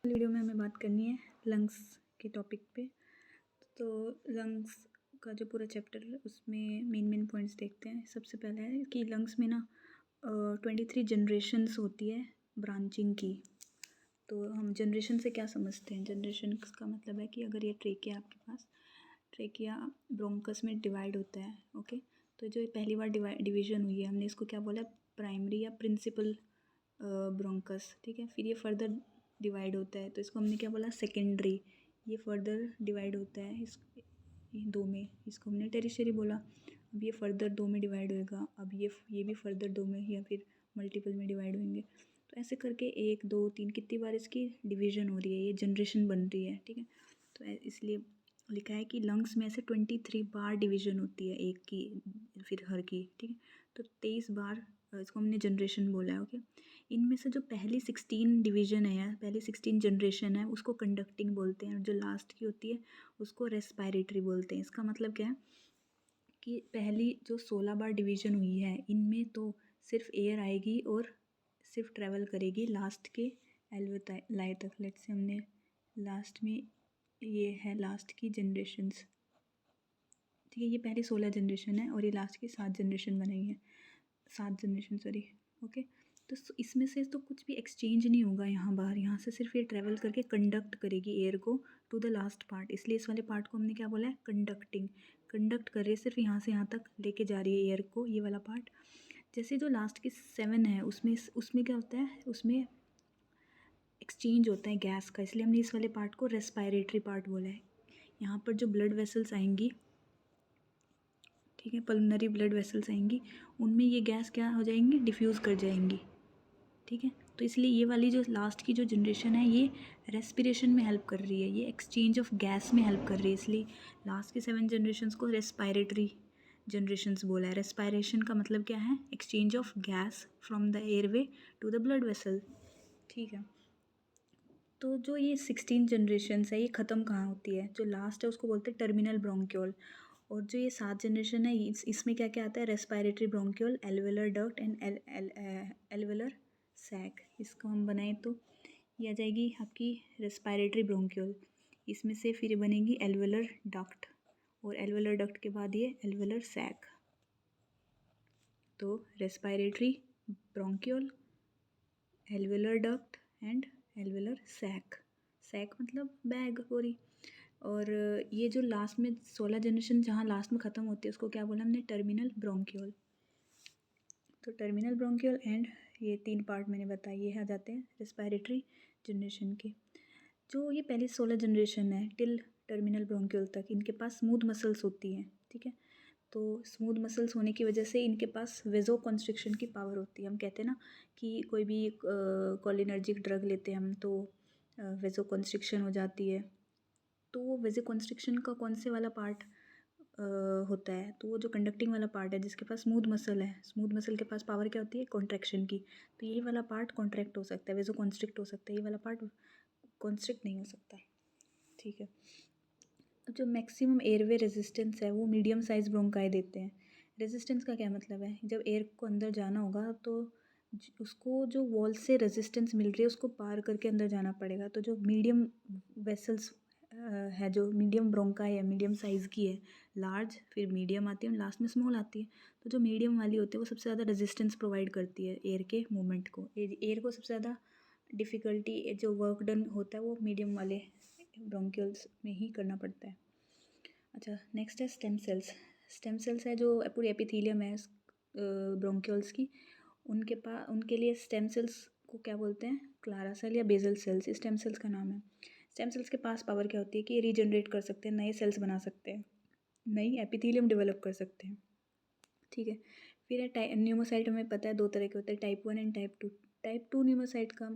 Video में हमें बात करनी है लंग्स के टॉपिक पे। तो लंग्स का जो पूरा चैप्टर है उसमें मेन पॉइंट्स देखते हैं। सबसे पहले है कि लंग्स में ना 23 जनरेशन्स होती है ब्रांचिंग की। तो हम जनरेशन से क्या समझते हैं? जनरेशन का मतलब है कि अगर ये ट्रेकिया आपके पास ट्रेकिया ब्रोंकस में डिवाइड होता है, ओके, तो जो ये पहली बार डिवीजन हुई है हमने इसको क्या बोला? प्राइमरी या प्रिंसिपल ब्रोंकस, ठीक है। फिर ये फर्दर डिवाइड होता है तो इसको हमने क्या बोला? सेकेंडरी। ये फर्दर डिवाइड होता है ये दो में, इसको हमने टेरिशरी बोला। अब ये फर्दर दो में डिवाइड होएगा, अब ये भी फर्दर दो में या फिर मल्टीपल में डिवाइड होंगे। तो ऐसे करके 1 2 3 कितनी बार इसकी डिवीजन हो रही है, ये जनरेशन बन रही है, ठीक है। तो इसलिए लिखा है कि लंग्स में ऐसे 23 बार डिवीजन होती है, एक की फिर हर की, ठीक है। तो 23 बार इसको हमने जनरेशन बोला है, ओके। इनमें से जो पहली 16 डिवीजन है या पहली 16 जनरेशन है उसको कंडक्टिंग बोलते हैं, और जो लास्ट की होती है उसको रेस्पायरेटरी बोलते हैं। इसका मतलब क्या है कि पहली जो 16 बार डिवीजन हुई है इनमें तो सिर्फ एयर आएगी और सिर्फ ट्रैवल करेगी लास्ट के एल्वेलाई तक। लेट से हमने लास्ट में ये है लास्ट की जनरेशन्स, ठीक है। ये पहली 16 जनरेशन है और ये लास्ट की 7 जनरेशन बनाई है, 7 जनरेशन सॉरी, ओके। तो इसमें से तो कुछ भी एक्सचेंज नहीं होगा यहाँ बाहर, यहाँ से सिर्फ ये ट्रैवल करके कंडक्ट करेगी एयर को टू द लास्ट पार्ट, इसलिए इस वाले पार्ट को हमने क्या बोला है? कंडक्टिंग। कंडक्ट कर रही है, सिर्फ यहाँ से यहाँ तक लेके जा रही है एयर को, ये वाला पार्ट। जैसे जो लास्ट की 7 है उसमें क्या होता है? उसमें एक्सचेंज होता है गैस का, इसलिए हमने इस वाले पार्ट को रेस्पायरेटरी पार्ट बोला है। यहाँ पर जो ब्लड वेसल्स आएंगी, ठीक है, पल्मोनरी ब्लड वेसल्स आएंगी, उनमें ये गैस क्या हो जाएंगी? डिफ्यूज़ कर जाएंगी, ठीक है। तो इसलिए ये वाली जो लास्ट की जो जनरेशन है ये रेस्पिरेशन में हेल्प कर रही है, ये एक्सचेंज ऑफ गैस में हेल्प कर रही है, इसलिए लास्ट के 7 जनरेशन्स को रेस्पायरेटरी जनरेशन्स बोला है। रेस्पायरेशन का मतलब क्या है? Exchange of gas from the airway to the blood vessel, ठीक है। तो जो ये 16 जनरेशन्स है ये ख़त्म कहाँ होती है? जो लास्ट है उसको बोलते हैं टर्मिनल ब्रोंक्यूल, और जो ये 7 जनरेशन है इसमें क्या क्या आता है? Respiratory bronchiole, alveolar duct and alveolar sac. इसको हम बनाएं तो ये आ जाएगी आपकी रेस्पायरेटरी ब्रोंक्यूल, इसमें से फिर बनेगी एल्वेलर डक्ट, और एल्वेलर डक्ट के बाद ये एल्वेलर सैक। तो respiratory bronchiole, alveolar duct and alveolar sac. Sac मतलब बैग, बोरी। और ये जो लास्ट में 16 जनरेशन जहाँ लास्ट में ख़त्म होती है उसको क्या बोला हमने? Terminal bronchiole. तो टर्मिनल ब्रोंक्यूल एंड ये 3 पार्ट मैंने बताए, ये आ जाते हैं रेस्पायरेटरी जनरेशन के। जो ये पहली 16 जनरेशन है टिल टर्मिनल ब्रोंक्यूल तक, इनके पास स्मूथ मसल्स होती हैं, ठीक है। तो स्मूथ मसल्स होने की वजह से इनके पास वेजो कॉन्स्ट्रिक्शन की पावर होती है। हम कहते हैं ना कि कोई भी कोलिनर्जिक ड्रग लेते हैं हम तो वेजो कॉन्स्ट्रिक्शन हो जाती है। तो वो वेजो कॉन्स्ट्रिक्शन का कौन से वाला पार्ट होता है? तो वो जो कंडक्टिंग वाला पार्ट है जिसके पास स्मूथ मसल है, स्मूथ मसल के पास पावर क्या होती है? कॉन्ट्रैक्शन की। तो ये वाला पार्ट कॉन्ट्रैक्ट हो सकता है, वेजो कॉन्स्ट्रिक्ट हो सकता है, ये वाला पार्ट कॉन्स्ट्रिक्ट नहीं हो सकता, ठीक है। जो मैक्सिमम एयरवे रेजिस्टेंस है वो मीडियम साइज ब्रोंकाई देते हैं। रेजिस्टेंस का क्या मतलब है? जब एयर को अंदर जाना होगा तो उसको जो वॉल से रेजिस्टेंस मिल रही है उसको पार करके अंदर जाना पड़ेगा। तो जो मीडियम वेसल्स है, जो मीडियम ब्रोंकाई है, मीडियम साइज़ की है, लार्ज फिर मीडियम आती है लास्ट में स्मॉल आती है। तो जो मीडियम वाली होती है वो सबसे ज़्यादा रेजिस्टेंस प्रोवाइड करती है एयर के मूवमेंट को। एयर को सबसे ज़्यादा डिफ़िकल्टी जो वर्क डन होता है वो मीडियम वाले ब्रोंक्यूल्स में ही करना पड़ता है। अच्छा, नेक्स्ट है स्टेम सेल्स। स्टेम सेल्स है जो पूरी एपिथेलियम है ब्रोंक्यूल्स की, उनके लिए स्टेम सेल्स को क्या बोलते हैं? क्लारा सेल या बेसल सेल्स, स्टेम सेल्स का नाम है। स्टेम सेल्स के पास पावर क्या होती है कि ये रीजनरेट कर सकते हैं, नए सेल्स बना सकते हैं, नई एपिथेलियम डेवलप कर सकते हैं, ठीक है। फिर है न्यूमोसाइट, हमें पता है 2 तरह के होते हैं, type 1 and type 2। Type 2 pneumocyte का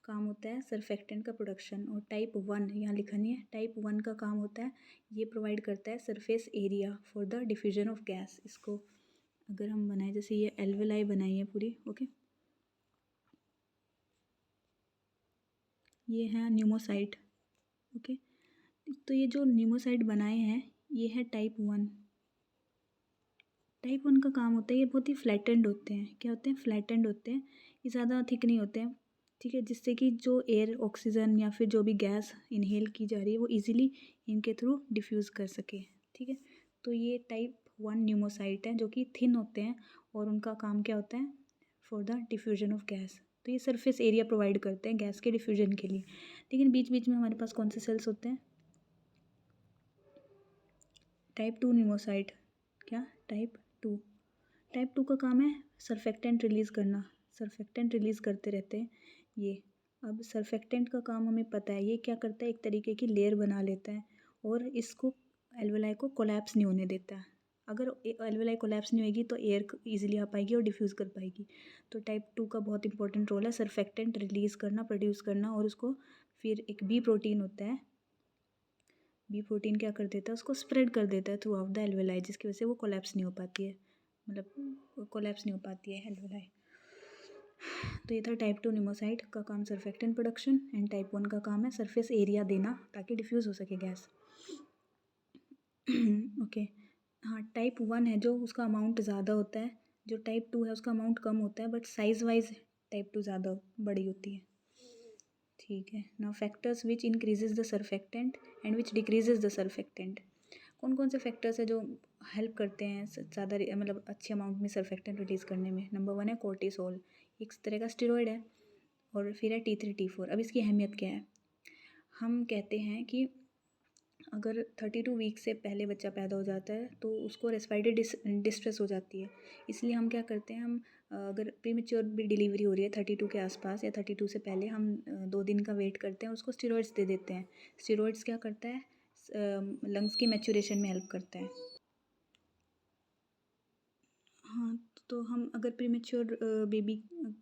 काम होता है सरफेक्टेंट का प्रोडक्शन, और टाइप 1 यहाँ लिखा नहीं है, टाइप 1 का काम होता है ये प्रोवाइड करता है surface area for the diffusion of gas. इसको अगर हम बनाए, जैसे ये एल्वेलाई बनाई है पूरी, ओके, ये है न्यूमोसाइट, ओके। तो ये जो न्यूमोसाइट बनाए हैं ये है टाइप 1। टाइप 1 का काम होता है, ये बहुत ही फ्लैटेंड होते हैं। क्या होते हैं? फ्लैटेंड होते हैं, ये ज़्यादा थिक नहीं होते हैं, ठीक है, जिससे कि जो एयर ऑक्सीजन या फिर जो भी गैस इनहेल की जा रही है वो इजीली इनके थ्रू डिफ्यूज़ कर सके। ठीक है, तो ये टाइप 1 न्यूमोसाइट है जो कि थिन होते हैं और उनका काम क्या होता है, for the diffusion of gas. तो ये सरफेस एरिया प्रोवाइड करते हैं गैस के डिफ्यूजन के लिए। लेकिन बीच बीच में हमारे पास कौन से सेल्स होते हैं, टाइप 2 न्यूमोसाइट। क्या, टाइप 2 का काम है सरफेक्टेंट रिलीज़ करना, सरफेक्टेंट रिलीज़ करते रहते हैं ये। अब सरफेक्टेंट का काम हमें पता है, ये क्या करता है, एक तरीके की लेयर बना लेता है और इसको एल्वेलाई को कोलैप्स नहीं होने देता है। अगर एल्वेलाई कोलैप्स नहीं होगी तो एयर ईजिली आ पाएगी और डिफ्यूज़ कर पाएगी। तो टाइप 2 का बहुत इंपॉर्टेंट रोल है सरफेक्टेंट रिलीज़ करना, प्रोड्यूस करना, और उसको फिर एक बी प्रोटीन होता है, बी प्रोटीन क्या कर देता है, उसको स्प्रेड कर देता है थ्रू आउट द एल्वेलाई, जिसकी वजह से वो कोलैप्स नहीं हो पाती है, मतलब कोलैप्स नहीं हो पाती है एल्वेलाई। तो ये था टाइप 2 न्यूमोसाइट का काम सरफेक्टेंट प्रोडक्शन, एंड टाइप 1 का काम है सरफेस एरिया देना ताकि डिफ्यूज़ हो सके गैस। ओके, हाँ, टाइप 1 है जो उसका अमाउंट ज़्यादा होता है, जो टाइप 2 है उसका अमाउंट कम होता है, बट साइज़ वाइज टाइप 2 ज़्यादा बड़ी होती है। ठीक है, now factors which increases the surfactant and which decreases the surfactant. कौन कौन से फैक्टर्स है जो हेल्प करते हैं ज़्यादा मतलब अच्छे अमाउंट में सरफेक्टेंट रिलीज़ करने में। नंबर 1 है कोर्टिसोल, एक तरह का स्टेरॉयड है, और फिर है T3 T4। अब इसकी अहमियत क्या है, हम कहते हैं कि अगर 32 वीक से पहले बच्चा पैदा हो जाता है तो उसको रेस्पिरेटरी डिस्ट्रेस हो जाती है, इसलिए हम क्या करते हैं, हम अगर प्रीमेच्योर भी डिलीवरी हो रही है 32 के आसपास या 32 से पहले, हम 2 दिन का वेट करते हैं, उसको स्टेरॉइड्स दे देते हैं। स्टेरॉइड्स क्या करता है, लंग्स की मैच्योरेशन में हेल्प करता है। हाँ, तो हम अगर प्रीमेच्योर बेबी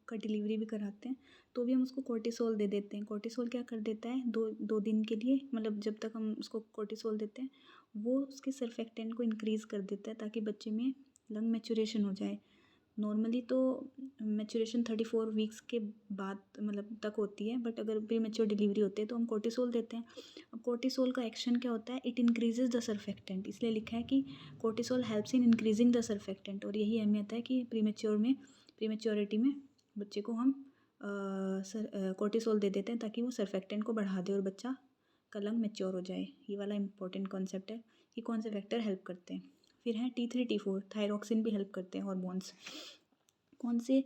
का डिलीवरी भी कराते हैं तो भी हम उसको कोर्टिसोल दे देते हैं। कोर्टिसोल क्या कर देता है, दो दिन के लिए, मतलब जब तक हम उसको कोर्टिसोल देते हैं वो उसके सरफेक्टेंट को इंक्रीज़ कर देता है ताकि बच्चे में लंग मैच्योरेशन हो जाए। नॉर्मली तो मैच्योरेशन 34 वीक्स के बाद मतलब तक होती है, बट अगर प्रीमेच्योर डिलीवरी होती है तो हम कोर्टिसोल देते हैं। अब कोर्टिसोल का एक्शन क्या होता है, इट इंक्रीजेज द सरफेक्टेंट, इसलिए लिखा है कि cortisol helps in increasing the surfactant, और यही अहमियत है कि प्रीमेच्योरिटी में बच्चे को हम कोर्टिसोल दे देते हैं ताकि वो सरफेक्टेंट को बढ़ा दे और बच्चा का लंग मैच्योर हो जाए। ये वाला इंपॉर्टेंट कॉन्सेप्ट है कि कौन से फैक्टर हेल्प करते हैं। फिर हैं T3 T4, थायरॉक्सिन भी हेल्प करते हैं हॉर्मोन्स। कौन से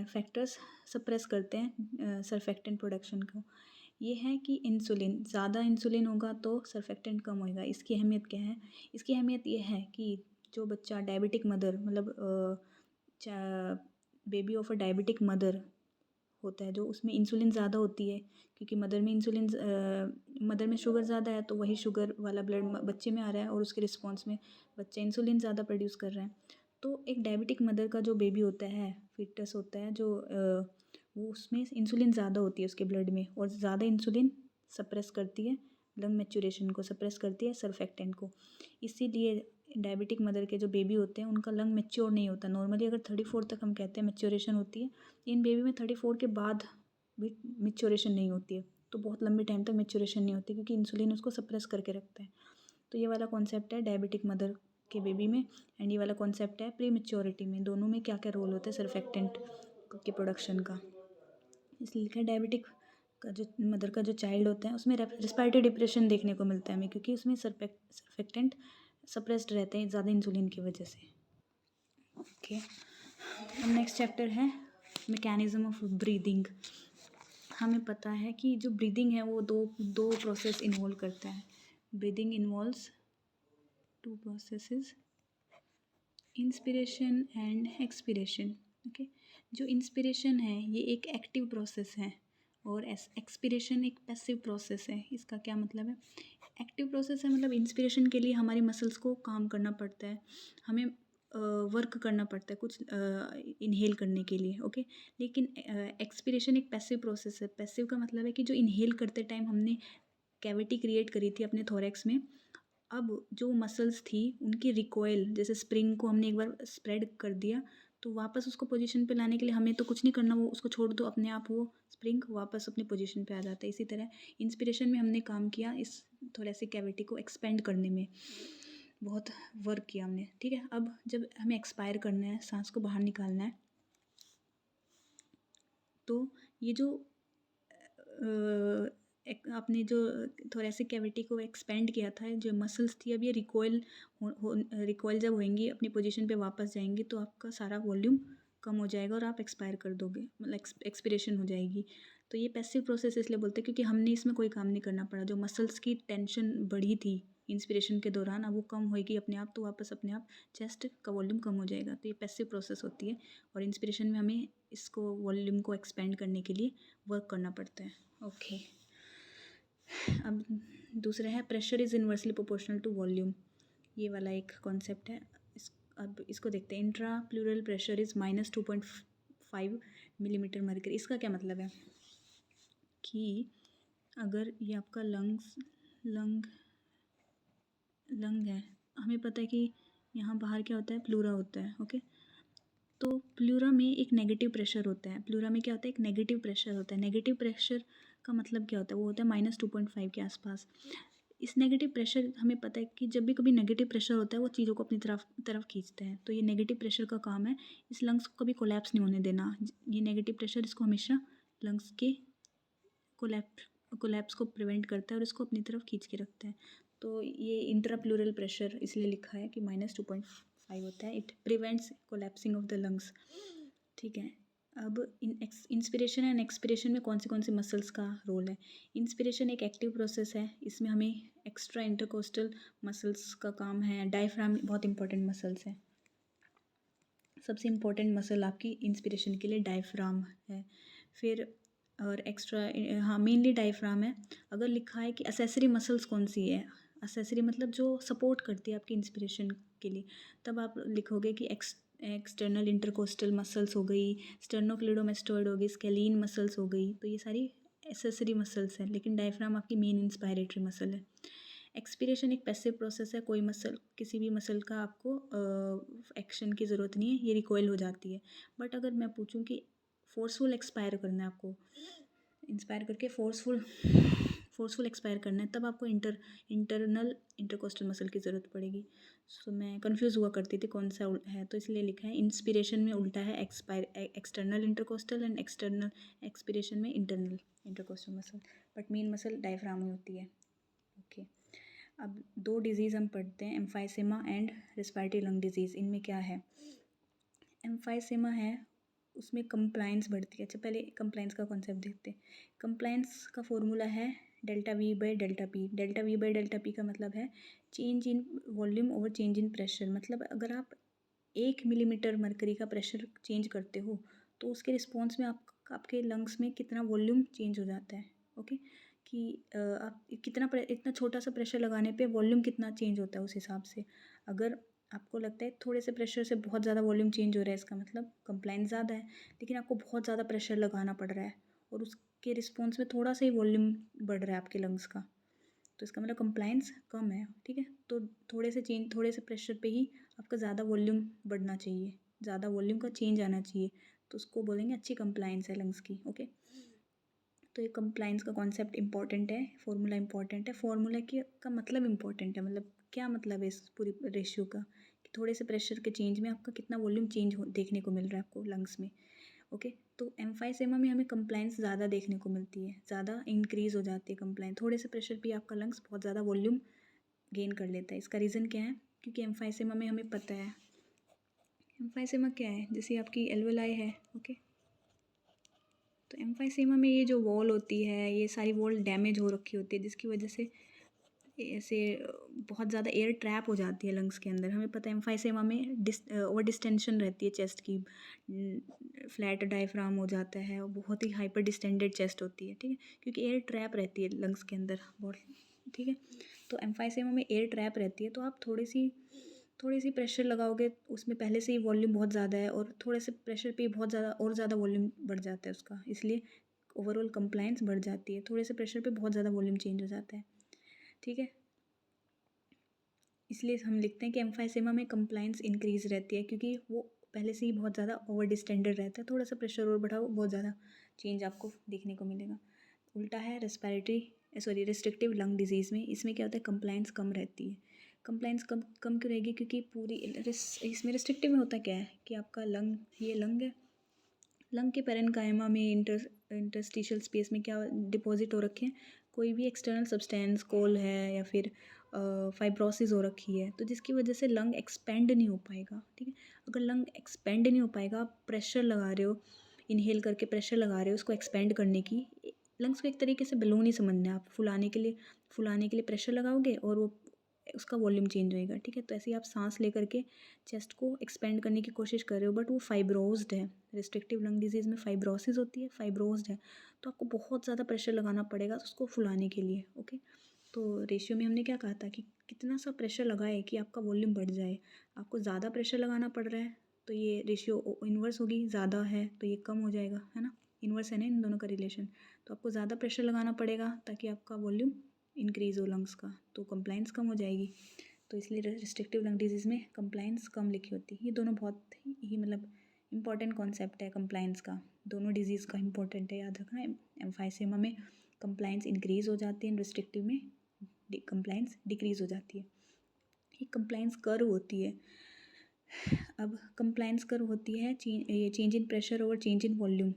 फैक्टर्स सप्रेस करते हैं सरफेक्टेंट प्रोडक्शन को, ये है कि इंसुलिन, ज़्यादा इंसुलिन होगा तो सरफेक्टेंट कम होएगा। इसकी अहमियत क्या है, इसकी अहमियत ये है कि जो बच्चा डायबिटिक मदर, मतलब baby of a diabetic mother होता है, जो उसमें इंसुलिन ज़्यादा होती है, क्योंकि मदर में शुगर ज़्यादा है तो वही शुगर वाला ब्लड बच्चे में आ रहा है और उसके रिस्पॉन्स में बच्चा इंसुलिन ज़्यादा प्रोड्यूस कर रहा है। तो एक डायबिटिक मदर का जो बेबी होता है, फिटस होता है जो वो उसमें इंसुलिन ज़्यादा होती है उसके ब्लड में, और ज़्यादा इंसुलिन सप्रेस करती है लंग मैच्योरेशन को, सप्रेस करती है सरफेक्टेंट को। इसीलिए डायबिटिक मदर के जो बेबी होते हैं उनका लंग मैच्योर नहीं होता। नॉर्मली अगर 34 तक हम कहते हैं मैच्योरेशन होती है, इन बेबी में 34 के बाद भी मैच्योरेशन नहीं होती है, तो बहुत लंबे टाइम तक मैच्योरेशन नहीं होती क्योंकि इंसुलिन उसको सप्रेस करके रखता है। तो ये वाला कॉन्सेप्ट है डायबिटिक मदर के बेबी में, एंड ये वाला कॉन्सेप्ट है प्री मैच्योरिटी में। दोनों में क्या क्या रोल होता है सरफेक्टेंट के प्रोडक्शन का। इसलिए लिखा है डायबिटिक का जो मदर का जो चाइल्ड होता है उसमें रेस्पिरेटरी डिप्रेशन देखने को मिलता है हमें, क्योंकि उसमें सरफेक्टेंट सप्रेस्ड रहते हैं ज़्यादा इंसुलिन की वजह से। ओके, अब नेक्स्ट चैप्टर है मैकेनिज्म ऑफ ब्रीदिंग। हमें पता है कि जो ब्रीदिंग है वो दो प्रोसेस इन्वॉल्व करता है। Breathing involves 2 processes, inspiration and expiration. Okay, जो इंस्पिरेशन है ये एक एक्टिव प्रोसेस है और एक्सपिरेशन एक पैसिव प्रोसेस है। इसका क्या मतलब है, एक्टिव प्रोसेस है मतलब इंस्पिरेशन के लिए हमारी मसल्स को काम करना पड़ता है, हमें वर्क करना पड़ता है कुछ इनहेल करने के लिए। ओके, लेकिन एक्सपिरेशन एक पैसिव प्रोसेस है। पैसिव का मतलब है कि जो इनहेल करते टाइम हमने कैविटी क्रिएट करी थी अपने थोरैक्स में, अब जो मसल्स थी उनकी रिकॉइल, जैसे स्प्रिंग को हमने एक बार स्प्रेड कर दिया तो वापस उसको पोजीशन पे लाने के लिए हमें तो कुछ नहीं करना, वो उसको छोड़ दो, अपने आप वो स्प्रिंग वापस अपनी पोजीशन पे आ जाता है। इसी तरह इंस्पिरेशन में हमने काम किया इस थोरैसिक कैविटी को एक्सपेंड करने में, बहुत वर्क किया हमने। ठीक है, अब जब हमें एक्सपायर करना है, सांस को बाहर निकालना है, तो ये जो आपने जो थोरेसिक कैविटी को एक्सपेंड किया था, जो मसल्स थी, अब ये रिकॉइल जब होंगी अपनी पोजीशन पे वापस जाएंगी तो आपका सारा वॉल्यूम कम हो जाएगा और आप एक्सपायर कर दोगे, मतलब एक्सपिरेशन हो जाएगी। तो ये पैसिव प्रोसेस इसलिए बोलते हैं क्योंकि हमने इसमें कोई काम नहीं करना पड़ा। जो मसल्स की टेंशन बढ़ी थी इंस्पिरेशन के दौरान, अब वो कम होएगी अपने आप, तो वापस अपने आप चेस्ट का वॉल्यूम कम हो जाएगा। तो ये पैसिव प्रोसेस होती है और इंस्पिरेशन में हमें इसको वॉल्यूम को एक्सपेंड करने के लिए वर्क करना पड़ता है। ओके, अब दूसरा है pressure is inversely proportional to volume. ये वाला एक कॉन्सेप्ट है। अब इसको देखते हैं। Intra pleural pressure is -2.5 millimetre mercury. इसका क्या मतलब है कि अगर ये आपका लंग है, हमें पता है कि यहाँ बाहर क्या होता है, प्लूरा होता है। ओके, तो प्लूरा में एक नेगेटिव प्रेशर होता है। प्लूरा में क्या होता है, एक नेगेटिव प्रेशर होता है। नेगेटिव प्रेशर का मतलब क्या होता है, वो होता है -2.5 के आसपास। इस नेगेटिव प्रेशर, हमें पता है कि जब भी कभी नेगेटिव प्रेशर होता है वो चीज़ों को अपनी तरफ खींचता है। तो ये नेगेटिव प्रेशर का काम है इस लंग्स को कभी कोलैप्स नहीं होने देना। ये नेगेटिव प्रेशर इसको हमेशा लंग्स के कोलैप्स को प्रिवेंट करता है और इसको अपनी तरफ खींच के रखता है। तो ये इंट्रा प्लूरल प्रेशर इसलिए लिखा है कि -2.5 होता है। It prevents collapsing of the lungs. ठीक है, अब इंस्पिरेशन एंड एक्सपिरेशन में कौन से मसल्स का रोल है। इंस्पिरेशन एक एक्टिव प्रोसेस है, इसमें हमें एक्स्ट्रा इंटरकोस्टल मसल्स का काम है। डायफ्राम बहुत इंपॉर्टेंट मसल्स है। सबसे इम्पोर्टेंट मसल आपकी इंस्पिरेशन के लिए डायफ्राम है। फिर और एक्स्ट्रा, हाँ, मेनली डायफ्राम है। अगर लिखा है कि असेसरी मसल्स कौन सी है, असेसरी मतलब जो सपोर्ट करती है आपकी इंस्पिरेशन के लिए, तब आप लिखोगे कि एक्सटर्नल इंटरकोस्टल मसल्स हो गई, स्टर्नोक्लिडोमेस्टोइड हो गई, स्केलीन मसल्स हो गई। तो ये सारी एसेसरी मसल्स हैं, लेकिन डायफ्राम आपकी मेन इंस्पायरेटरी मसल है। एक्सपीरेशन एक पैसिव प्रोसेस है। कोई मसल, किसी भी मसल का आपको एक्शन की ज़रूरत नहीं है, ये रिकॉइल हो जाती है। बट अगर मैं पूछूं कि फोर्सफुल एक्सपायर करना है आपको, इंस्पायर करके फोर्सफुल एक्सपायर करना है, तब आपको इंटरनल इंटरकोस्टल मसल की ज़रूरत पड़ेगी। सो मैं कंफ्यूज हुआ करती थी कौन सा है, तो इसलिए लिखा है इंस्पिरेशन में उल्टा है external intercostal and external expiration में internal intercostal muscle, but main muscle diaphragm में होती है। ओके, अब दो डिजीज़ हम पढ़ते हैं, emphysema and respiratory lung disease. इनमें क्या है, एम्फाइसेमा है उसमें कंप्लाइंस बढ़ती है। अच्छा, पहले कंप्लाइंस का कॉन्सेप्ट देखते हैं। कंप्लाइंस का फॉर्मूला है ΔV/ΔP। ΔV/ΔP का मतलब है change in volume over change in pressure. मतलब अगर आप 1 मिलीमीटर मरकरी का प्रेशर चेंज करते हो तो उसके रिस्पॉन्स में आपके लंग्स में कितना वॉल्यूम चेंज हो जाता है। ओके, कि आप इतना छोटा सा प्रेशर लगाने पे वॉल्यूम कितना चेंज होता है उस हिसाब से। अगर आपको लगता है थोड़े से प्रेशर से बहुत ज़्यादा वॉल्यूम चेंज हो रहा है, इसका मतलब कंप्लाइंस ज़्यादा है। लेकिन आपको बहुत ज़्यादा प्रेशर लगाना पड़ रहा है और उसके रिस्पॉन्स में थोड़ा सा ही वॉल्यूम बढ़ रहा है आपके लंग्स का, तो इसका मतलब कंप्लाइंस कम है। ठीक है, तो थोड़े से प्रेशर पे ही आपका ज़्यादा वॉल्यूम बढ़ना चाहिए, ज़्यादा वॉल्यूम का चेंज आना चाहिए, तो उसको बोलेंगे अच्छी कंप्लाइंस है लंग्स की। ओके, तो ये कंप्लाइंस का कॉन्सेप्ट इंपॉर्टेंट है, फॉर्मूला इंपॉर्टेंट है। फॉर्मूला का मतलब इंपॉर्टेंट है, मतलब क्या मतलब है इस पूरी रेशियो का, कि थोड़े से प्रेशर के चेंज में आपका कितना वॉल्यूम चेंज देखने को मिल रहा है आपको लंग्स में। ओके, तो एम्फाइसेमा में हमें कंप्लाइंस ज़्यादा देखने को मिलती है, ज़्यादा इंक्रीज़ हो जाती है कंप्लाइंस। थोड़े से प्रेशर पे आपका लंग्स बहुत ज़्यादा वॉल्यूम गेन कर लेता है। इसका रीज़न क्या है, क्योंकि एम्फाइसेमा में हमें पता है, एम्फाइसेमा क्या है, जैसे आपकी एल्वेलाई है। ओके, तो एम्फाइसेमा में ये जो वॉल होती है, ये सारी वॉल डैमेज हो रखी होती है, जिसकी वजह से ऐसे बहुत ज़्यादा एयर ट्रैप हो जाती है लंग्स के अंदर। हमें पता है एम्फाइसेमा में ओवर डिस्टेंशन रहती है चेस्ट की, फ्लैट डायफ्राम हो जाता है और बहुत ही हाइपर डिस्टेंडेड चेस्ट होती है। ठीक है, क्योंकि एयर ट्रैप रहती है लंग्स के अंदर बहुत। ठीक है, तो एम्फाइसेमा में एयर ट्रैप रहती है, तो आप थोड़ी सी प्रेशर लगाओगे, उसमें पहले से ही वॉल्यूम बहुत ज़्यादा है और थोड़े से प्रेशर पे बहुत ज़्यादा वॉल्यूम बढ़ जाता है उसका, इसलिए ओवरऑल कंप्लाइंस बढ़ जाती है। थोड़े से प्रेशर पे बहुत ज़्यादा वॉल्यूम चेंज हो जाता है। ठीक है, इसलिए हम लिखते हैं कि एम्फाइसेमा में कंप्लाइंस इंक्रीज रहती है, क्योंकि वो पहले से ही बहुत ज़्यादा ओवर डिस्टेंडेड रहता है। थोड़ा सा प्रेशर और बढ़ाओ, बहुत ज़्यादा चेंज आपको देखने को मिलेगा। उल्टा है रेस्ट्रिक्टिव लंग डिजीज़ में, इसमें क्या होता है, कंप्लाइंस कम रहती है। कंप्लाइंस कम कम क्यों रहेगी, क्योंकि इसमें रेस्ट्रिक्टिव में होता क्या है कि आपका लंग, ये लंग है, लंग के पेरेन्काइमा में इंटरस्टिशियल स्पेस में क्या डिपॉजिट हो रखे हैं, कोई भी एक्सटर्नल सब्सटेंस, कोल है या फिर फाइब्रोसिस हो रखी है, तो जिसकी वजह से लंग एक्सपेंड नहीं हो पाएगा। ठीक है, अगर लंग एक्सपेंड नहीं हो पाएगा, आप प्रेशर लगा रहे हो, इनहेल करके प्रेशर लगा रहे हो उसको एक्सपेंड करने की, लंग्स को एक तरीके से बलून ही समझना है आप। फुलाने के लिए प्रेशर लगाओगे और वो उसका वॉल्यूम चेंज होएगा। ठीक है, तो ऐसे ही आप सांस लेकर के चेस्ट को एक्सपेंड करने की कोशिश कर रहे हो, बट वो फाइब्रोज्ड है। रिस्ट्रिक्टिव लंग डिजीज़ में फाइब्रोसिस होती है, फाइब्रोज्ड है, तो आपको बहुत ज़्यादा प्रेशर लगाना पड़ेगा उसको फुलाने के लिए। ओके, तो रेशियो में हमने क्या कहा था कि कितना सा प्रेशर लगाए कि आपका वॉल्यूम बढ़ जाए। आपको ज़्यादा प्रेशर लगाना पड़ रहा है तो ये रेशियो इन्वर्स होगी, ज़्यादा है तो ये कम हो जाएगा, है ना। इन्वर्स है ना इन दोनों का रिलेशन। तो आपको ज़्यादा प्रेशर लगाना पड़ेगा ताकि आपका वॉल्यूम इंक्रीज़ हो लंग्स का, तो कंप्लाइंस कम हो जाएगी। तो इसलिए रिस्ट्रिक्टिव लंग डिजीज़ में कंप्लाइंस कम लिखी होती है। ये दोनों बहुत ही मतलब इंपॉर्टेंट कॉन्सेप्ट है कंप्लाइंस का, दोनों डिजीज़ का इंपॉर्टेंट है, याद रखना। एम्फाइसेमा में कंप्लाइंस इंक्रीज़ हो जाती है, रिस्ट्रिक्टिव में कंप्लाइंस डिक्रीज़ हो जाती है। ये कंप्लाइंस कर्व होती है। अब कंप्लाइंस कर्व होती है ये change in pressure over change in volume,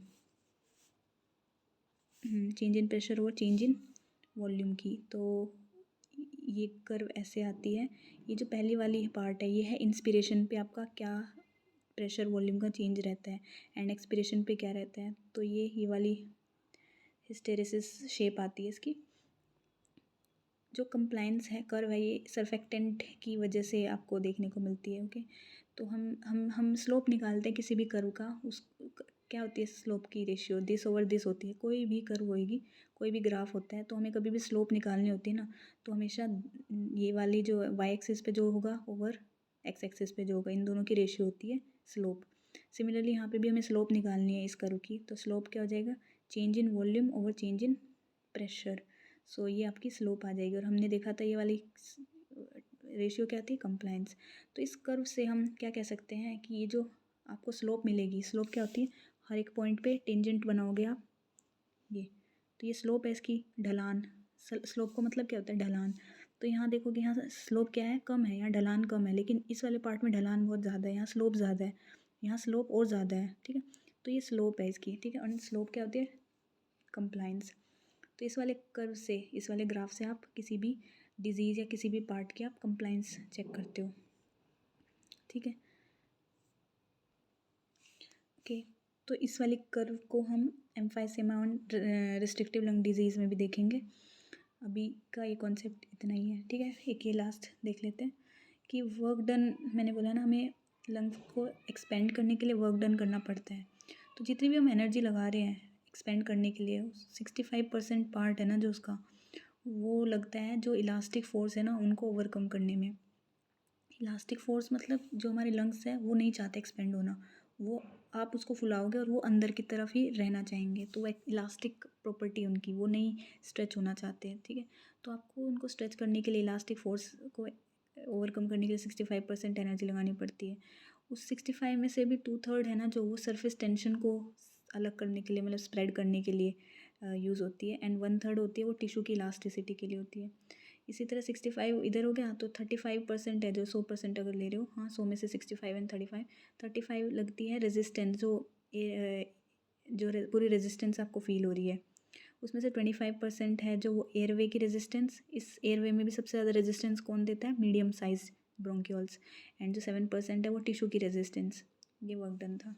change in pressure over change in volume की। तो ये कर्व ऐसे आती है। ये जो पहली वाली पार्ट है ये है इंस्पिरेशन पे आपका क्या प्रेशर वॉल्यूम का चेंज रहता है, एंड एक्सपिरेशन पे क्या रहता है। तो ये वाली हिस्टेरेसिस शेप आती है इसकी। जो कंप्लाइंस है कर्व है ये सर्फेक्टेंट की वजह से आपको देखने को मिलती है। ओके, तो हम स्लोप निकालते हैं किसी भी कर्व का, उस क्या होती है स्लोप की रेशियो, दिस ओवर दिस होती है। कोई भी कर्व होएगी, कोई भी ग्राफ होता है, तो हमें कभी भी स्लोप निकालनी होती है ना, तो हमेशा ये वाली जो वाई एक्सिस पे जो होगा ओवर एक्स एक्सिस पे जो होगा, इन दोनों की रेशियो होती है स्लोप। सिमिलरली यहाँ पे भी हमें स्लोप निकालनी है इस कर्व की, तो स्लोप क्या हो जाएगा, change in volume over change in pressure. So ये आपकी स्लोप आ जाएगी। और हमने देखा था ये वाली रेशियो क्या थी, कंप्लाइंस। तो इस कर्व से हम क्या कह सकते हैं कि ये जो आपको स्लोप मिलेगी, स्लोप क्या होती है, हर एक पॉइंट पे टेंजेंट बनाओगे आप ये, तो ये स्लोप है इसकी, ढलान। स्लोप का मतलब क्या होता है, ढलान। तो यहाँ देखोगे यहाँ स्लोप क्या है, कम है, यहाँ ढलान कम है, लेकिन इस वाले पार्ट में ढलान बहुत ज़्यादा है, यहाँ स्लोप ज़्यादा है, यहाँ स्लोप और ज़्यादा है। ठीक है, तो ये स्लोप है इसकी। ठीक है, और स्लोप क्या होती है, कंप्लाइंस। तो इस वाले कर्व से, इस वाले ग्राफ से आप किसी भी डिजीज़ या किसी भी पार्ट की आप कंप्लाइंस चेक करते हो। ठीक है, ओके, तो इस वाले कर्व को हम एम्फाइसेमा और रिस्ट्रिक्टिव लंग डिजीज़ में भी देखेंगे। अभी का ये कॉन्सेप्ट इतना ही है। ठीक है, एक ये लास्ट देख लेते हैं कि वर्क डन, मैंने बोला ना हमें लंग्स को एक्सपेंड करने के लिए वर्क डन करना पड़ता है। तो जितनी भी हम एनर्जी लगा रहे हैं एक्सपेंड करने के लिए, 65% पार्ट है ना जो उसका, वो लगता है जो इलास्टिक फोर्स है ना उनको ओवरकम करने में। इलास्टिक फोर्स मतलब जो हमारे लंग्स है वो नहीं चाहते एक्सपेंड होना, वो आप उसको फुलाओगे और वो अंदर की तरफ ही रहना चाहेंगे, तो वो एक इलास्टिक प्रॉपर्टी उनकी, वो नहीं स्ट्रेच होना चाहते हैं। ठीक है, तो आपको उनको स्ट्रेच करने के लिए इलास्टिक फोर्स को ओवरकम करने के लिए 65% एनर्जी लगानी पड़ती है। उस 65 में से भी 2/3 है ना जो वो सरफेस टेंशन को अलग करने के लिए, मतलब स्प्रेड करने के लिए यूज़ होती है, एंड 1/3 होती है वो टिश्यू की इलास्टिसिटी के लिए होती है। इसी तरह 65 इधर हो गया, तो 35% है जो 100% अगर ले रहे हो, हाँ 100 में से 65 एंड 35 लगती है रेजिस्टेंस, जो पूरी रेजिस्टेंस आपको फील हो रही है। उसमें से 25% है जो वो एयरवे की रेजिस्टेंस, इस एयरवे में भी सबसे ज़्यादा रेजिस्टेंस कौन देता है, मीडियम साइज ब्रोंक्यूल्स, एंड जो 7% है वो टिश्यू की रेजिस्टेंस। ये वर्क डन था।